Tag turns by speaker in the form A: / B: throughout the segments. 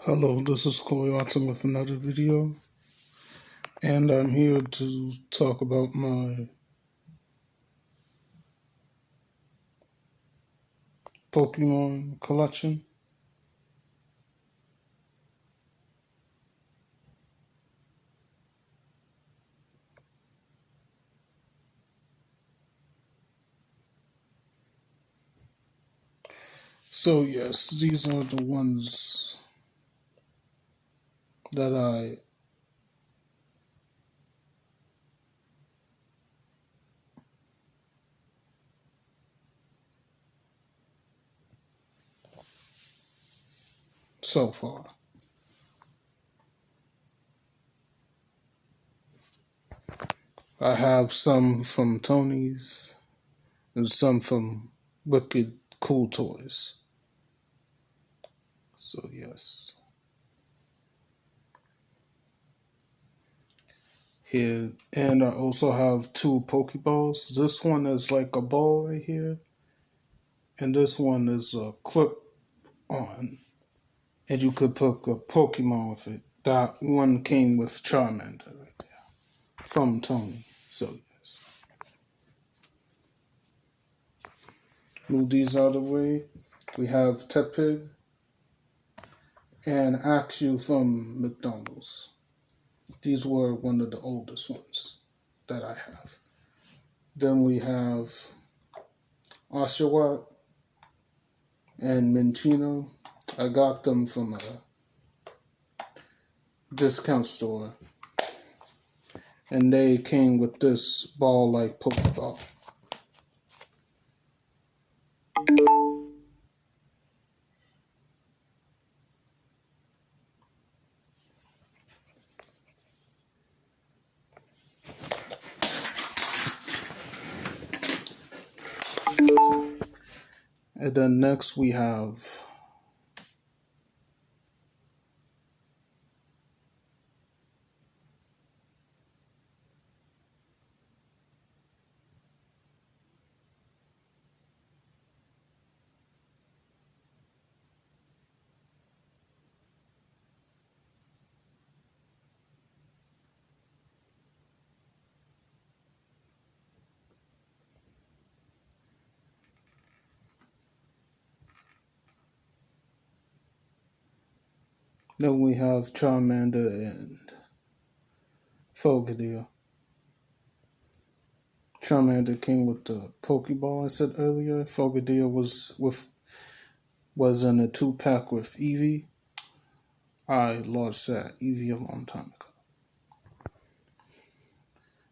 A: Hello, this is Corey Watson with another video, and I'm here to talk about my Pokemon collection. So yes, these are the ones that I so far. I have some from Tony's and some from Wicked Cool Toys. So yes. Here, and I also have two Pokeballs. This one is like a ball right here, and this one is a clip on, and you could put a Pokemon with it. That one came with Charmander right there from Tony. So yes, move these out of the way. We have Tepig and Axew from McDonald's. These were one of the oldest ones that I have. Then we have Oshawa and Mintino. I got them from a discount store, and they came with this ball-like Pokeball. And then next we have Charmander and Frogadier. Charmander came with the Pokeball I said earlier. Frogadier was in a 2-pack with Eevee. I lost that Eevee a long time ago.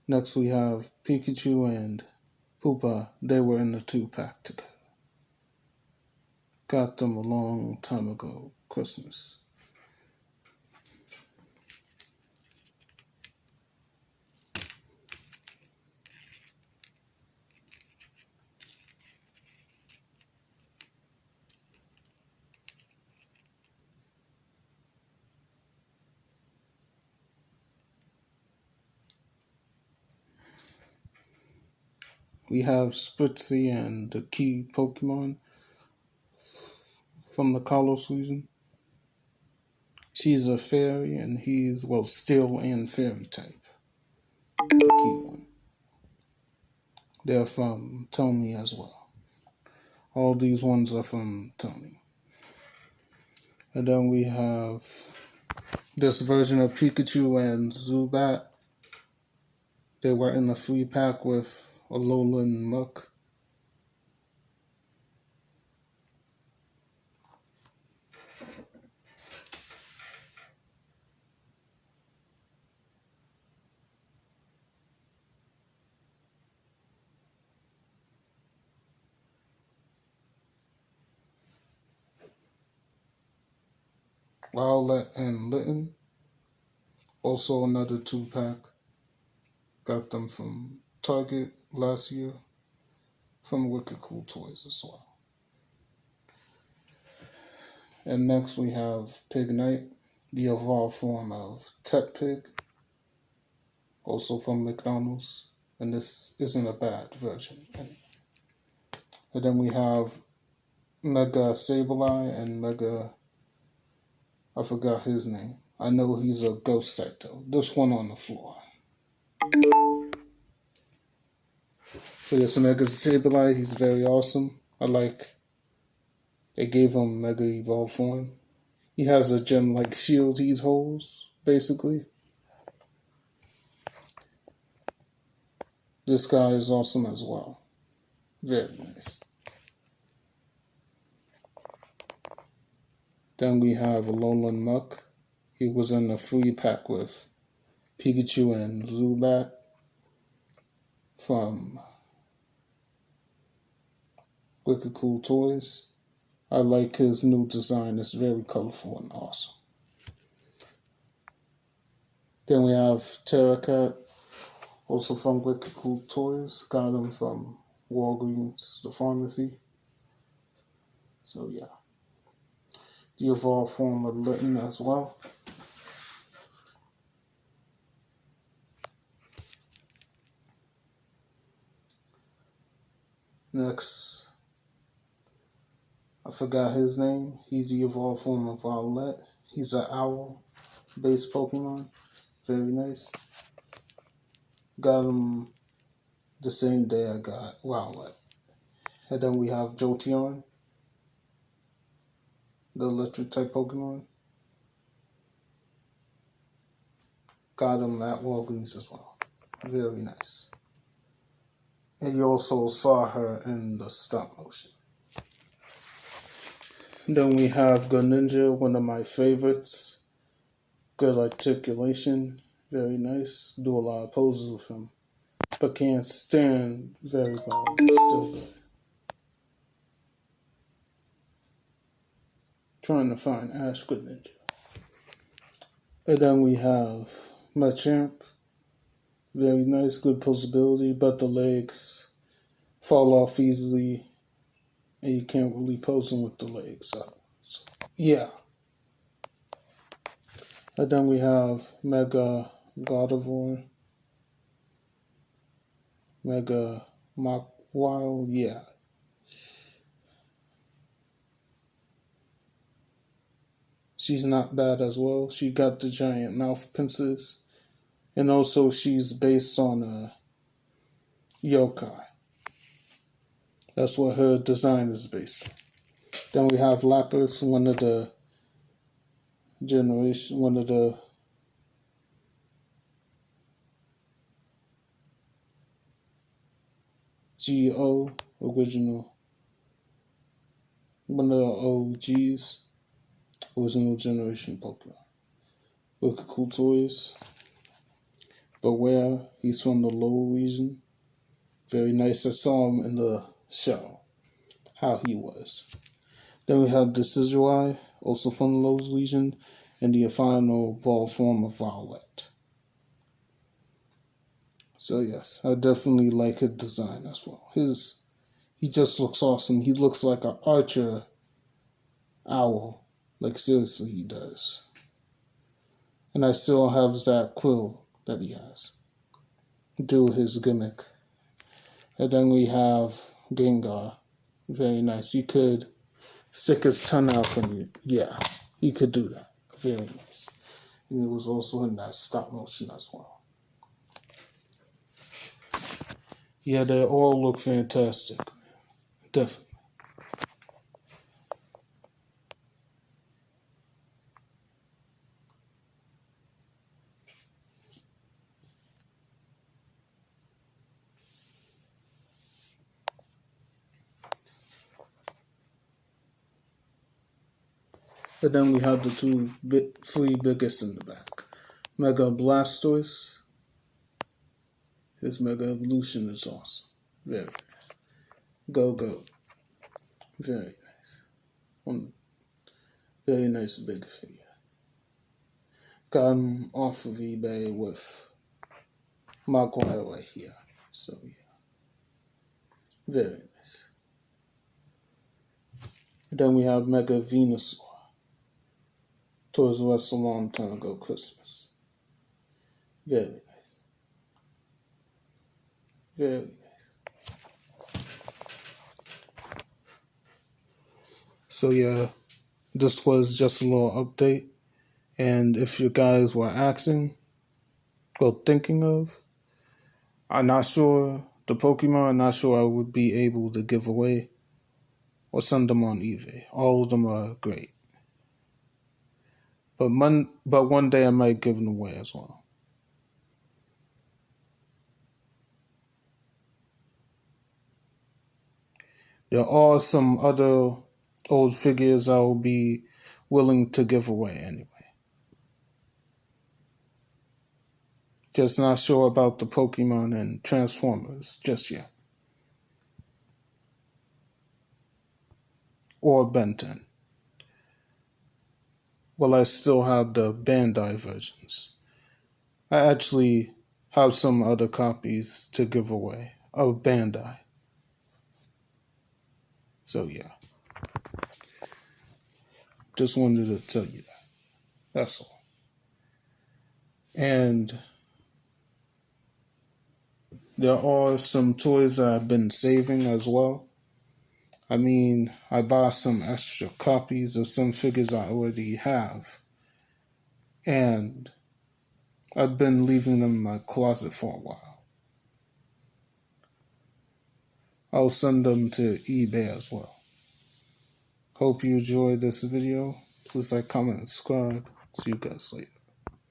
A: Next we have Pikachu and Poopa. They were in the 2-pack together. Got them a long time ago, Christmas. We have Spritzee and the key Pokemon from the Kalos season. She's a fairy and he's, well, steel and fairy type. The key one. They're from Tony as well. All these ones are from Tony. And then we have this version of Pikachu and Zubat. They were in the 3-pack with Alolan Muk. Violet and Litten. Also another 2-pack. Got them from Target last year. From Wicked Cool Toys as well. And next we have Pignite, the evolved form of Tepig, also from McDonald's, and this isn't a bad version. And then we have Mega Sableye and Mega I forgot his name. I know he's a ghost type though. This one on the floor. So yes, Mega Sableye, he's very awesome. I like they gave him Mega Evolve form. He has a gem like shield he holds, basically. This guy is awesome as well. Very nice. Then we have Alolan Muk. He was in the free pack with Pikachu and Zubat from Wicked Cool Toys. I like his new design. It's very colorful and awesome. Then we have Terracat, also from Wicked Cool Toys. Got him from Walgreens, the pharmacy. So yeah. The evolved form of Litten as well. Next, I forgot his name. He's the evolved form of Violet. He's an owl-based Pokemon. Very nice. Got him the same day I got Violet. And then we have Jolteon, the electric type Pokemon. Got him at Walgreens as well. Very nice. And you also saw her in the stop motion. Then we have Greninja, one of my favorites. Good articulation, very nice. Do a lot of poses with him, but can't stand very well. Still good. Trying to find Ash Greninja. And then we have Machamp. Very nice, good posability, but the legs fall off easily, and you can't really pose them with the legs. So yeah. And then we have Mega Gardevoir, Mega Machwile, yeah. She's not bad as well. She got the giant mouth pincers. And also she's based on a yokai. That's what her design is based on. Then we have Lapras, one of the GO original, one of the OGs, original generation Pokemon. Wicked Cool Toys. Beware, he's from the lower region. Very nice. I saw him in the show, how he was. Then we have the Decidueye, also from the lower region, and the final evolved form of Violet. So yes, I definitely like his design as well. He just looks awesome. He looks like an archer owl. Like seriously, he does. And I still have that quill that he has. Do his gimmick. And then we have Gengar. Very nice. He could stick his tongue out when you, yeah, he could do that. Very nice. And it was also in that stop motion as well. Yeah, they all look fantastic. Definitely. And then we have the three biggest in the back. Mega Blastoise. His Mega Evolution is awesome. Very nice. Go. Very nice. Very nice big figure. Got him off of eBay with Maguire right here. So yeah. Very nice. And then we have Mega Venusaur. Toys R Us a long time ago Christmas. Very nice. Very nice. So yeah, this was just a little update. And if you guys were asking, well, thinking of, I'm not sure, the Pokemon, I'm not sure I would be able to give away or send them on eBay. All of them are great. But one day I might give them away as well. There are some other old figures I will be willing to give away anyway. Just not sure about the Pokemon and Transformers just yet. Or Ben 10. Well, I still have the Bandai versions. I actually have some other copies to give away of Bandai. So yeah. Just wanted to tell you that. That's all. And there are some toys that I've been saving as well. I mean, I bought some extra copies of some figures I already have. And I've been leaving them in my closet for a while. I'll send them to eBay as well. Hope you enjoyed this video. Please like, comment, and subscribe. See you guys later.